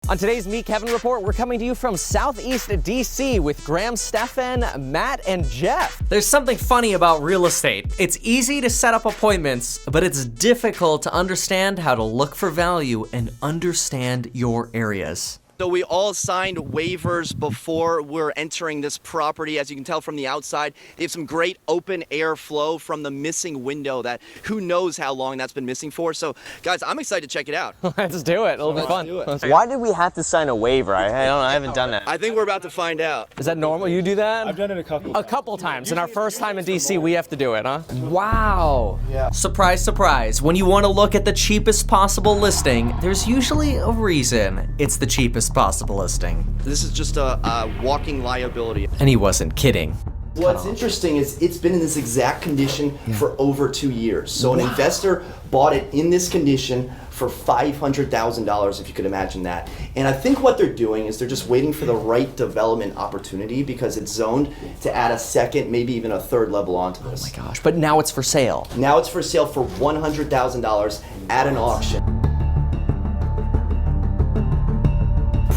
On today's Meet Kevin Report, we're coming to you from Southeast DC with Graham, Stefan, Matt, and Jeff. There's something funny about real estate. It's easy to set up appointments, but it's difficult to understand how to look for value and understand your areas. So we all signed waivers before we're entering this property. As you can tell from the outside, they have some great open air flow from the missing window that who knows how long that's been missing for. So guys, I'm excited to check it out. Let's do it. It'll be fun. Why did we have to sign a waiver? I haven't done that. I think we're about to find out. Is that normal? You do that? I've done it A couple times. And our first time in DC, we have to do it, huh? Wow. Yeah. Surprise, surprise. When you want to look at the cheapest possible listing, there's usually a reason it's the cheapest possible listing. This is just a walking liability. And he wasn't kidding. What's interesting is it's been in this exact condition for over 2 years. So an investor bought it in this condition for $500,000, if you could imagine that. And I think what they're doing is they're just waiting for the right development opportunity because it's zoned to add a second, maybe even a third level onto this. Oh my gosh, but now it's for sale. Now it's for sale for $100,000 at an auction.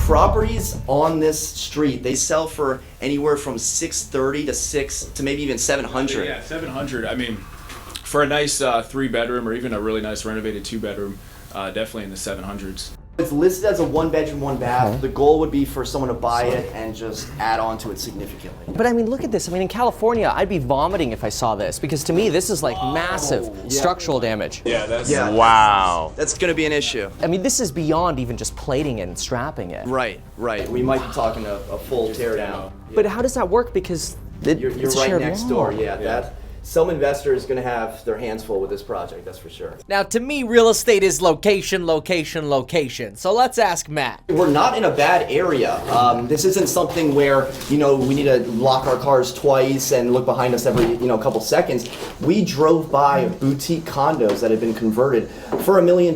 Properties on this street, they sell for anywhere from $630 to maybe even $700. Yeah, $700. I mean, for a nice 3-bedroom or even a really nice renovated 2-bedroom, definitely in the $700s. It's listed as a 1-bedroom, 1-bath. The goal would be for someone to buy it and just add on to it significantly. But I mean, look at this. I mean, in California, I'd be vomiting if I saw this because to me, this is like massive structural damage. Yeah, that's Wow. That's going to be an issue. I mean, this is beyond even just plating it and strapping it. Right. We might be talking a full tear down. But how does that work? Because You're it's a right shared next wall. door. Yeah. Some investor is going to have their hands full with this project, that's for sure. Now, to me, real estate is location, location, location. So let's ask Matt. We're not in a bad area. This isn't something where, we need to lock our cars twice and look behind us every, couple seconds. We drove by boutique condos that had been converted for $1 million.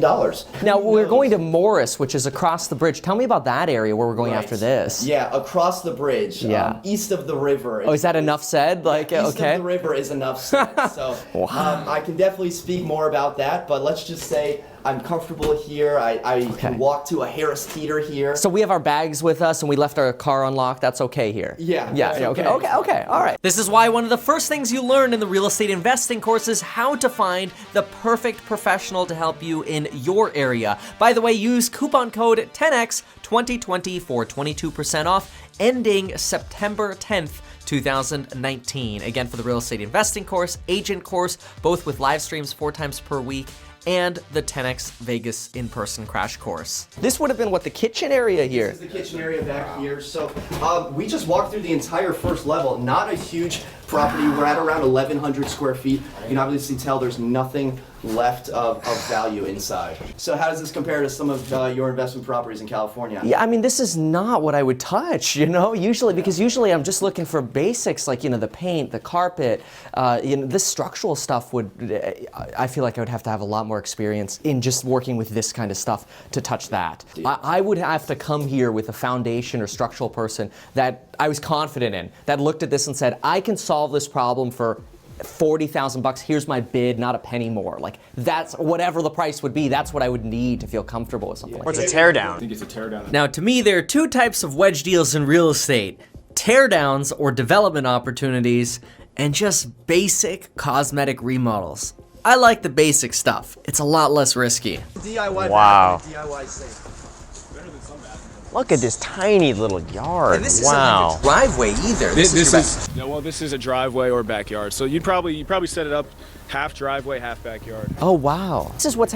Now, we're going to Morris, which is across the bridge. Tell me about that area where we're going after this. Yeah, across the bridge, east of the river. Oh, is that enough said? Like, East okay. of the river is enough said. So I can definitely speak more about that, but let's just say I'm comfortable here. I can walk to a Harris Teeter here. So we have our bags with us and we left our car unlocked. That's okay here. Yeah. Okay. All right. This is why one of the first things you learn in the real estate investing course is how to find the perfect professional to help you in your area. By the way, use coupon code 10X2020 for 22% off, ending September 10th. 2019. Again, for the real estate investing course, agent course, both with live streams 4 times per week, and the 10X Vegas in-person crash course. This would have been, the kitchen area here? This is the kitchen area back here. So we just walked through the entire first level. Not a huge property. We're at around 1,100 square feet. You can obviously tell there's nothing left of value inside. So how does this compare to some of your investment properties in California? Yeah, I mean, this is not what I would touch, usually, because usually I'm just looking for basics like, the paint, the carpet, this structural stuff I feel like I would have to have a lot more experience in just working with this kind of stuff to touch that. I would have to come here with a foundation or structural person that I was confident in, that looked at this and said, I can solve this problem for $40,000. Here's my bid, not a penny more. Like, that's whatever the price would be. That's what I would need to feel comfortable with something like What's that. a teardown? I think it's a teardown. Now, to me, there are 2 types of wedge deals in real estate: teardowns or development opportunities, and just basic cosmetic remodels. I like the basic stuff. It's a lot less risky. DIY Wow. DIY safe. Look at this tiny little yard. And this Wow. isn't like a driveway either. This is a driveway or backyard. So you'd probably set it up half driveway, half backyard. Oh, wow. This is what's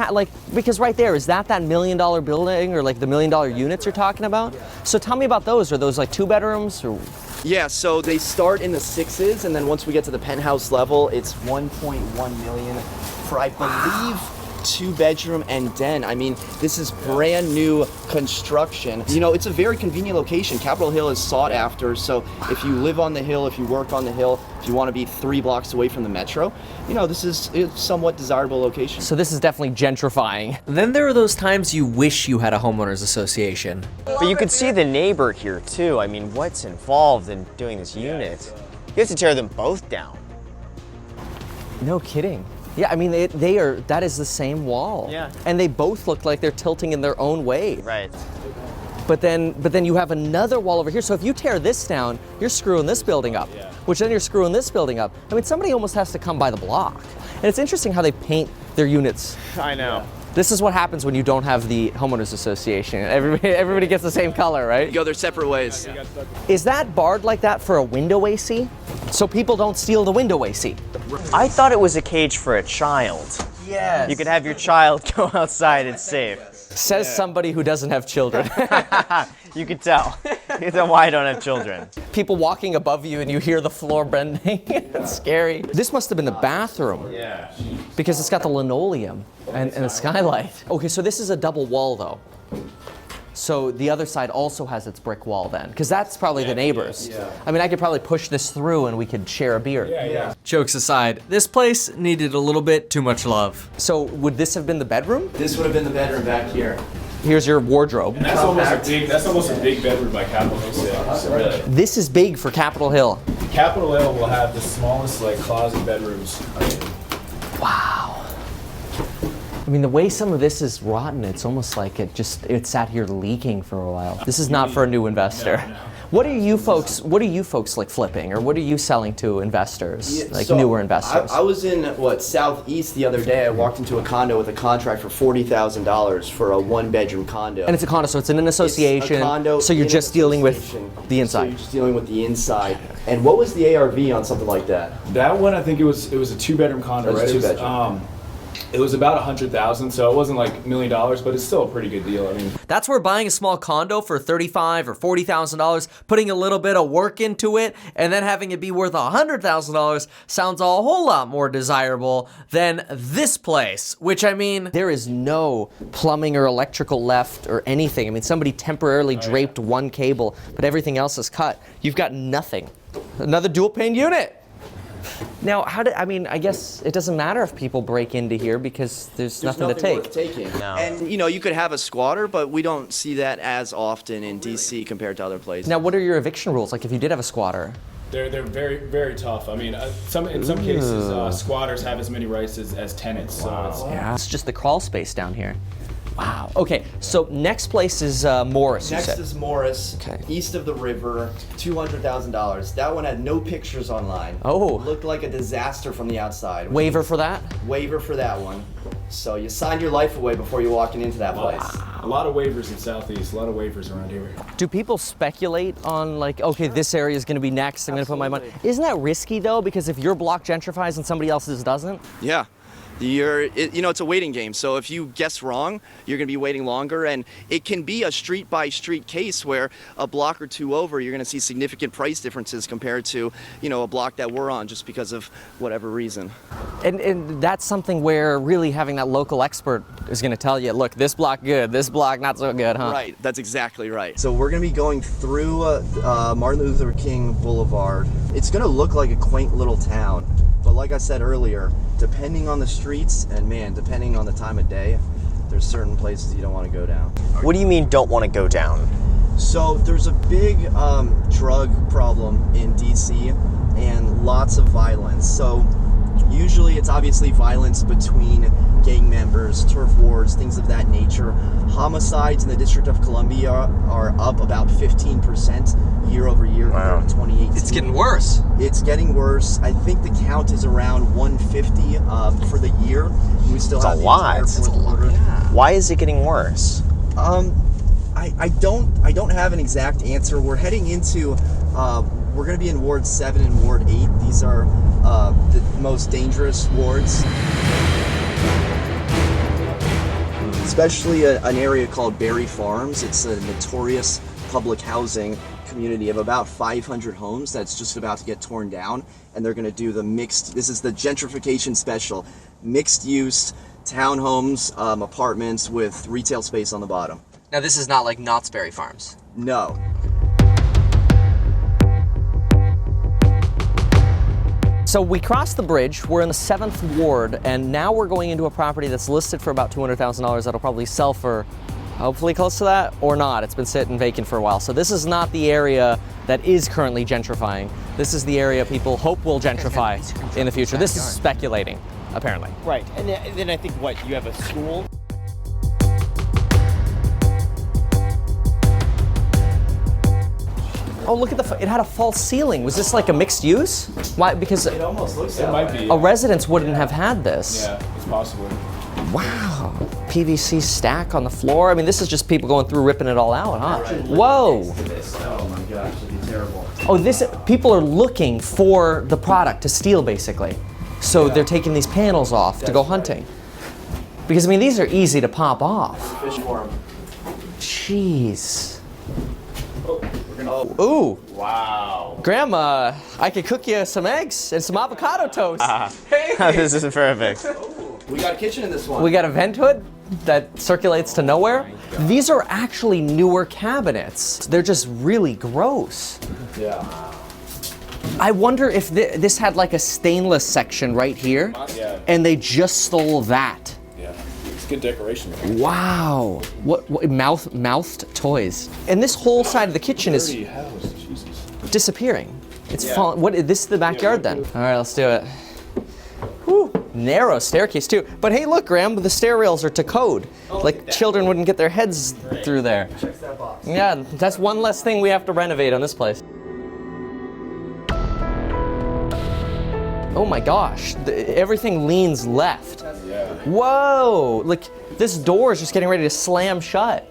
because right there, is that $1 million building or like the $1 million units you're talking about? So tell me about those. Are those like 2 bedrooms or? Yeah, so they start in the 6s, and then once we get to the penthouse level, it's 1.1 million for, I believe, 2-bedroom and den. I mean, this is brand new construction. It's a very convenient location. Capitol Hill is sought after, so if you live on the hill, if you work on the hill, if you want to be 3 blocks away from the metro, this is a somewhat desirable location. So this is definitely gentrifying. Then there are those times you wish you had a homeowners association. But you could see the neighbor here too. I mean, what's involved in doing this unit? You have to tear them both down. No kidding. Yeah, I mean, that is the same wall. Yeah. And they both look like they're tilting in their own way. Right. But then you have another wall over here. So if you tear this down, you're screwing this building up, which then you're screwing this building up. I mean, somebody almost has to come by the block. And it's interesting how they paint their units. I know. This is what happens when you don't have the homeowners association. Everybody gets the same color, right? Go their separate ways. Is that barred like that for a window AC? So people don't steal the window AC? I thought it was a cage for a child. Yes. You could have your child go outside, it's safe. Says somebody who doesn't have children. You can tell. You can tell why I don't have children. People walking above you and you hear the floor bending. It's scary. This must have been the bathroom. Yeah. Because it's got the linoleum and the skylight. Okay, so this is a double wall though. So the other side also has its brick wall then, because that's probably the neighbors. Yeah. I mean, I could probably push this through and we could share a beer. Yeah. Jokes aside, this place needed a little bit too much love. So would this have been the bedroom? This would have been the bedroom back here. Here's your wardrobe. And that's almost a big bedroom by Capitol Hill standards. So really. This is big for Capitol Hill. Capitol Hill will have the smallest like closet bedrooms. Wow. I mean, the way some of this is rotten, it's almost like it sat here leaking for a while. This is not for a new investor. No. What are you folks like flipping, or what are you selling to investors, So, newer investors? I was in Southeast the other day. I walked into a condo with a contract for $40,000 for a one-bedroom condo. And it's a condo, so it's in an association. It's a condo so you're in just an dealing with association. the So inside. you're just dealing with the inside. And what was the ARV on something like that? That one, I think it was a two-bedroom condo, It was right? a two-bedroom. It was about $100,000, so it wasn't like $1 million, but it's still a pretty good deal. I mean, That's where buying a small condo for $35,000 or $40,000, putting a little bit of work into it, and then having it be worth $100,000 sounds a whole lot more desirable than this place, which I mean, There is no plumbing or electrical left or anything. I mean, somebody temporarily draped one cable, but everything else is cut. You've got nothing. Another dual pane unit. Now, I guess it doesn't matter if people break into here because there's nothing to take. Worth taking. No. And you could have a squatter, but we don't see that as often in DC compared to other places. Now, what are your eviction rules? Like if you did have a squatter? they're very, very tough. I mean, in some cases, squatters have as many rights as tenants. So it's, It's just the crawl space down here. Wow. Okay, so next place is Morris, you Next said. is Morris, Okay. east of the river, $200,000. That one had no pictures online. Oh. Looked like a disaster from the outside. Waiver for that? Waiver for that one. So you signed your life away before you walking into that place. a lot of waivers in Southeast, a lot of waivers around here. Do people speculate on like, okay, this area is going to be next, I'm going to put my money. Isn't that risky though? Because if your block gentrifies and somebody else's doesn't? Yeah. It's a waiting game. So if you guess wrong, you're going to be waiting longer. And it can be a street by street case where a block or two over, you're going to see significant price differences compared to, a block that we're on just because of whatever reason. And that's something where really having that local expert is going to tell you, look, this block good, this block not so good, huh? Right, that's exactly right. So we're going to be going through Martin Luther King Boulevard. It's going to look like a quaint little town. But like I said earlier, depending on the streets and depending on the time of day, there's certain places you don't want to go down. What do you mean don't want to go down? So there's a big drug problem in DC and lots of violence. So usually it's obviously violence between gang members, turf wars, things of that nature. Homicides in the District of Columbia are up about 15% year over year compared to 2018. it's getting worse. It's getting worse. I think the count is around 150 for the year. We still have a the lot. entire fourth quarter. Why is it getting worse? I don't have an exact answer. We're heading into we're going to be in Ward 7 and Ward 8. These are the most dangerous wards. Especially an area called Berry Farms. It's a notorious public housing community of about 500 homes that's just about to get torn down, and they're going to do the mixed, this is the gentrification special, mixed use townhomes, apartments with retail space on the bottom. Now this is not like Knott's Berry Farms. No. So we crossed the bridge, we're in the 7th ward, and now we're going into a property that's listed for about $200,000 that'll probably sell for hopefully close to that, or not. It's been sitting vacant for a while. So this is not the area that is currently gentrifying. This is the area people hope will gentrify in the future. This is speculating, apparently. Right, and then I think you have a school? Oh, look at it had a false ceiling. Was this like a mixed use? Why? Because It almost looks It might be. a residence wouldn't have had this. Yeah, it's possible. Wow. PVC stack on the floor. I mean, this is just people going through ripping it all out, huh? Whoa. Oh my gosh, it'd be terrible. Oh, people are looking for the product to steal, basically. So they're taking these panels off to go hunting. Because, I mean, these are easy to pop off. Fish for 'em. Jeez. Oh. Ooh. Wow. Grandma, I could cook you some eggs and some avocado toast. This is perfect. We got a kitchen in this one. We got a vent hood that circulates to nowhere. These are actually newer cabinets. They're just really gross. Yeah. I wonder if this had like a stainless section right here, Yeah. and they just stole that. Yeah. It's good decoration. Wow. What mouthed toys. And this whole side of the kitchen is Dirty house. Jesus. disappearing. It's falling. This is the backyard then. All right, let's do it. Whew. Narrow staircase too. But hey, look, Graham, the stair rails are to code. Like children wouldn't get their heads through there. Checks that box. Yeah, that's one less thing we have to renovate on this place. Oh my gosh, everything leans left. Yeah. Whoa, like this door is just getting ready to slam shut.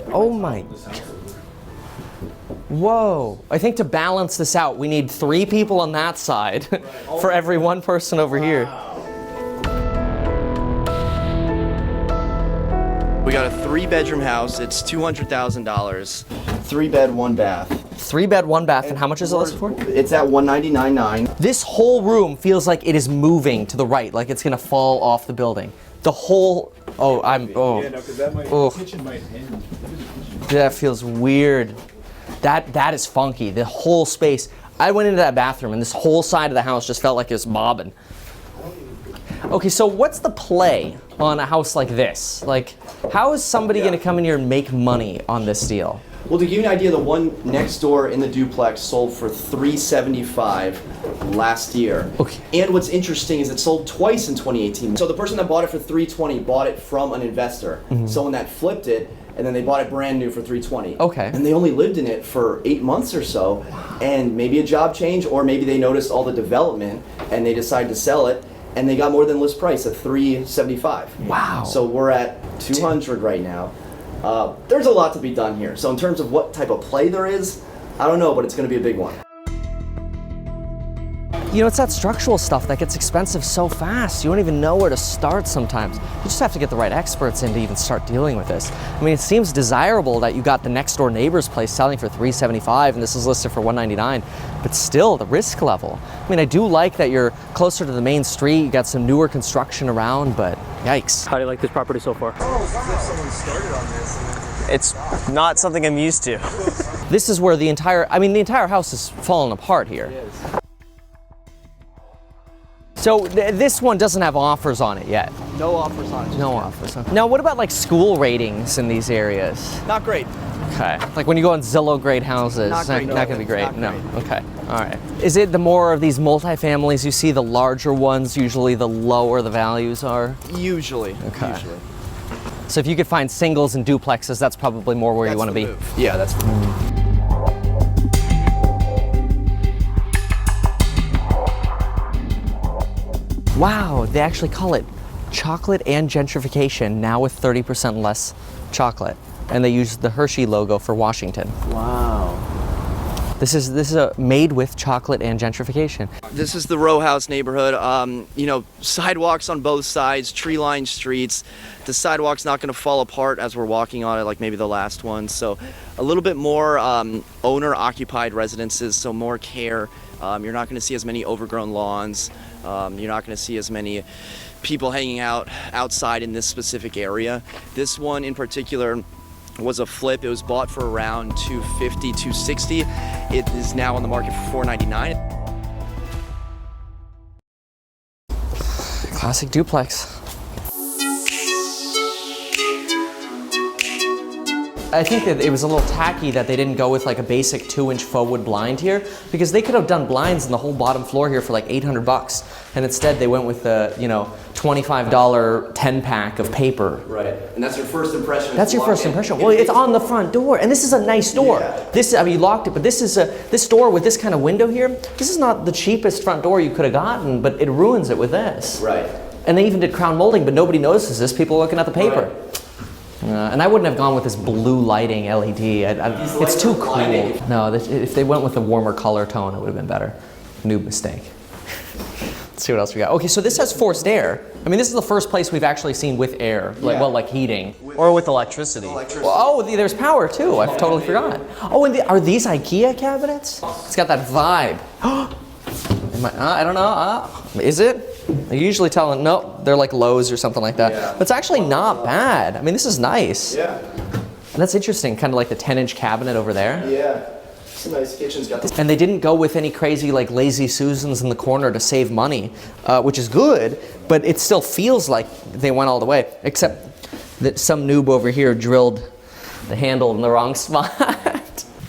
Oh my. Whoa, I think to balance this out, we need 3 people on that side for every 1 person over here. We got a 3-bedroom house. It's $200,000. 3 bed, 1 bath. 3 bed, 1 bath, and how much is it listed for? It's at $199.9. This whole room feels like it is moving to the right, like it's gonna fall off the building. The whole, Yeah, no, because that might, Oh. the kitchen might hinge. That feels weird. That is funky. The whole space. I went into that bathroom and this whole side of the house just felt like it was bobbing. Okay, so what's the play on a house like this? Like, how is somebody gonna come in here and make money on this deal? Well, to give you an idea, the one next door in the duplex sold for $375 last year. Okay. And what's interesting is it sold twice in 2018. So the person that bought it for $320 bought it from an investor, someone that flipped it, and then they bought it brand new for $320. Okay. And they only lived in it for 8 months or so, and maybe a job change, or maybe they noticed all the development and they decided to sell it, and they got more than list price at $375. Wow. So we're at $200 right now. There's a lot to be done here. So in terms of what type of play there is, I don't know, but it's going to be a big one. You know, it's that structural stuff that gets expensive so fast. You don't even know where to start sometimes. You just have to get the right experts in to even start dealing with this. I mean, it seems desirable that you got the next door neighbor's place selling for $375 and this is listed for $199, but still the risk level. I mean, I do like that you're closer to the main street, you got some newer construction around, but yikes. How do you like this property so far? It's not something I'm used to. This is where the entire house is falling apart here. So this one doesn't have offers on it yet. No offers on it. No offers. Now, what about like school ratings in these areas? Not great. Okay. Like when you go on Zillow grade houses, Not great. not gonna be great. Not No. great. Okay. All right. Is it the more of these multifamilies you see, the larger ones, usually the lower the values are? Usually. Okay. Usually. So if you could find singles and duplexes, that's probably more where you want to be. Yeah, that's the move. Wow, they actually call it chocolate and gentrification, now with 30% less chocolate. And they use the Hershey logo for Washington. Wow. This is a made with chocolate and gentrification. This is the row house neighborhood. You know, sidewalks on both sides, tree-lined streets. The sidewalk's not going to fall apart as we're walking on it, like maybe the last one. So a little bit more owner-occupied residences, so more care. You're not going to see as many overgrown lawns. You're not going to see as many people hanging out outside in this specific area. This one in particular was a flip. It was bought for around $250, $260. It is now on the market for $499. Classic duplex. I think that it was a little tacky that they didn't go with like a basic 2-inch faux wood blind here, because they could have done blinds in the whole bottom floor here for like $800, and instead they went with the, you know, $25 10-pack of paper. Right, and that's your first impression. That's your first impression. Well, it's on the front door, and this is a nice door. Yeah. This, I mean, you locked it, but this is this door with this kind of window here. This is not the cheapest front door you could have gotten, but it ruins it with this. Right. And they even did crown molding, but nobody notices this. People are looking at the paper. Right. And I wouldn't have gone with this blue lighting LED. It's too cool. No, if they went with a warmer color tone, it would have been better. Noob mistake. Let's see what else we got. Okay, so this has forced air. I mean, this is the first place we've actually seen with air, like, well, like heating. Or with electricity. Well, oh, there's power too. I totally forgot. Oh, and are these IKEA cabinets? It's got that vibe. I don't know. Is it? They usually tell them, no, they're like Lowe's or something like that. Yeah. But it's actually not bad. I mean, this is nice. Yeah. And that's interesting, kind of like the 10-inch cabinet over there. Yeah. It's a nice kitchen's got this. And they didn't go with any crazy like lazy Susans in the corner to save money, which is good, but it still feels like they went all the way, except that some noob over here drilled the handle in the wrong spot.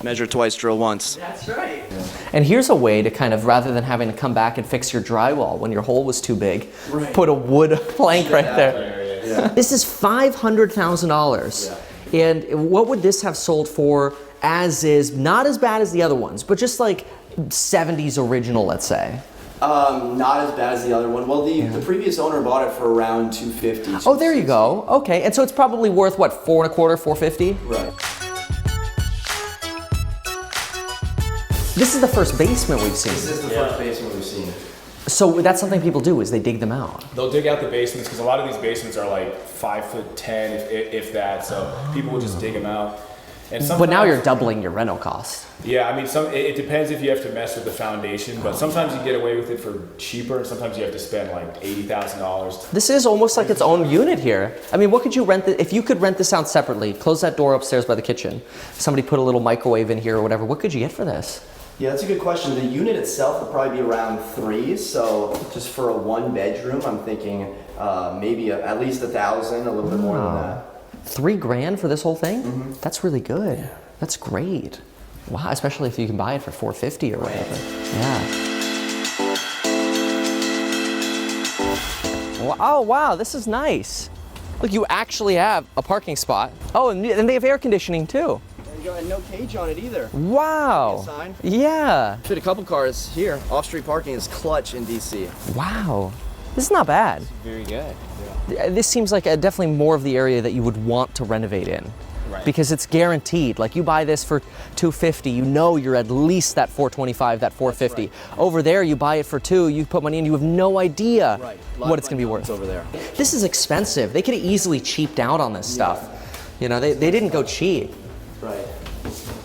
Measure twice, drill once. That's right. And here's a way to kind of, rather than having to come back and fix your drywall when your hole was too big, put a wood plank right there. Yeah. This is $500,000. Yeah. And what would this have sold for as is? Not as bad as the other ones, but just like 70s original, let's say. Not as bad as the other one. Well, the previous owner bought it for around $250. Oh, there you go. Okay, and so it's probably worth what, $4.25, $4.50? Right. This is the first basement we've seen. This is the first basement we've seen. So that's something people do, is they dig them out. They'll dig out the basements because a lot of these basements are like 5'10", if that. So people will just dig them out. And But now you're doubling your rental cost. Yeah, I mean, it depends if you have to mess with the foundation, but sometimes you get away with it for cheaper, and sometimes you have to spend like $80,000. This is almost like its own unit here. I mean, what could you rent if you could rent this out separately? Close that door upstairs by the kitchen. Somebody put a little microwave in here or whatever. What could you get for this? Yeah, that's a good question. The unit itself would probably be around $3,000. So just for a 1-bedroom, I'm thinking maybe at least $1,000, a little bit more than that. $3,000 for this whole thing? Mm-hmm. That's really good. Yeah. That's great. Wow, especially if you can buy it for $450 or whatever. Yeah. Well, oh wow, this is nice. Look, you actually have a parking spot. Oh, and they have air conditioning too. There you go, and no cage on it either. Wow. Sign. Yeah. Fit a couple cars here. Off-street parking is clutch in DC. Wow. This is not bad. Very good. This seems like definitely more of the area that you would want to renovate in. Right. Because it's guaranteed. Like you buy this for $250, you know you're at least that $425, that $450. Right. Over there, you buy it for $2, you put money in, you have no idea what it's going to be worth. Over there. This is expensive. They could have easily cheaped out on this stuff. You know, they didn't go cheap. Right.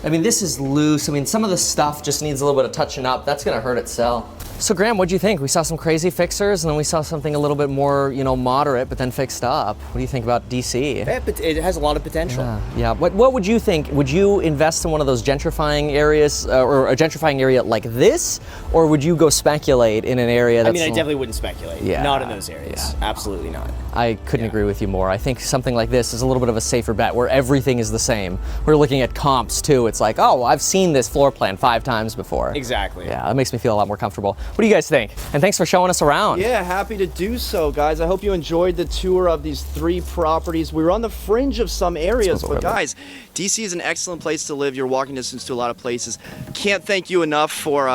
I mean, this is loose. I mean, some of the stuff just needs a little bit of touching up. That's going to hurt itself. So Graham, what'd you think? We saw some crazy fixers, and then we saw something a little bit more, you know, moderate, but then fixed up. What do you think about DC? It has a lot of potential. Yeah. What would you think? Would you invest in one of those gentrifying areas, or a gentrifying area like this, or would you go speculate in an area that's... I mean, I definitely wouldn't speculate. Yeah. Not in those areas. Yeah. Absolutely not. I couldn't agree with you more. I think something like this is a little bit of a safer bet where everything is the same. We're looking at comps too. It's like, oh, I've seen this floor plan 5 times before. Exactly. Yeah, that makes me feel a lot more comfortable. What do you guys think? And thanks for showing us around. Yeah, happy to do so, guys. I hope you enjoyed the tour of these 3 properties. We were on the fringe of some areas, but guys, DC is an excellent place to live. You're walking distance to a lot of places. Can't thank you enough for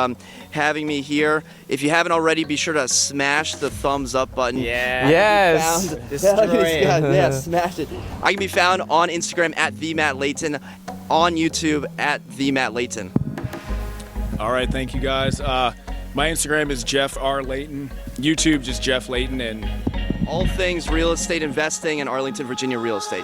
having me here. If you haven't already, be sure to smash the thumbs up button. Yeah. Yes. Yeah, smash it. I can be found on Instagram at @TheMattLayton, on YouTube at @TheMattLayton. All right, thank you guys. My Instagram is Jeff R. Layton. YouTube, just Jeff Layton. And all things real estate investing in Arlington, Virginia real estate.